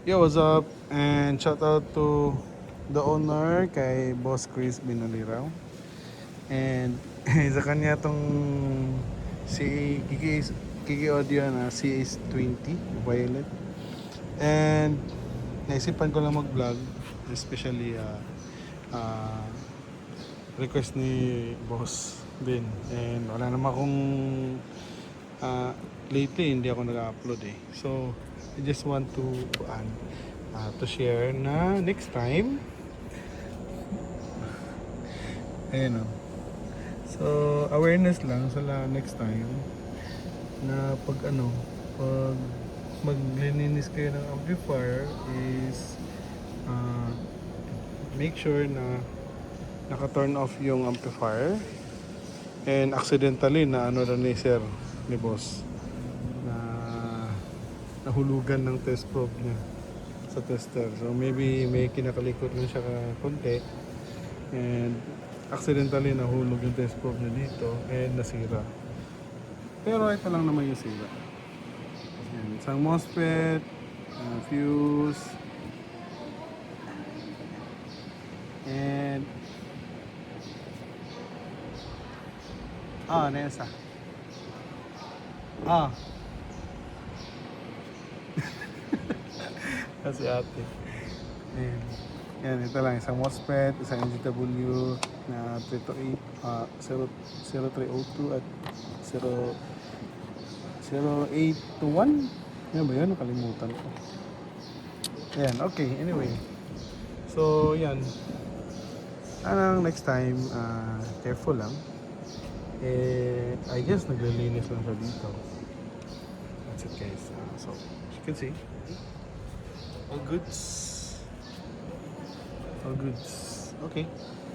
Yo, what's up? And shout out to the owner kay Boss Chris Binaliraw. And sa kanya tong si Kiki Audio na CS20 Violet. And naisipan ko lang mag-vlog, especially uh, request ni Boss din. And wala naman akong lately hindi ako nag-upload eh. So I just want to share na next time. Ayun o. So awareness lang sa next time na pag maglilinis kayo ng amplifier is make sure na naka-turn off yung amplifier, and accidentally na ni sir ni boss na nahulugan ng test probe niya sa tester. So maybe may kinakalikot lang siya konti, and accidentally nahulog yung test probe niya dito and nasira. Pero ito lang naman yung sira. Ayan, isang MOSFET, fuse, and nesa. Kasi ate. Ayan. Yan, ito lang. Isang MOSFET, isang NGW na 0302 at 0821. Yan ba yun? Nakalimutan ko. Ayan, okay. Anyway. So, yan. Next time, careful lang. I guess naglilinis lang siya dito. That's it, guys. So, as you can see, all goods. All goods. Okay.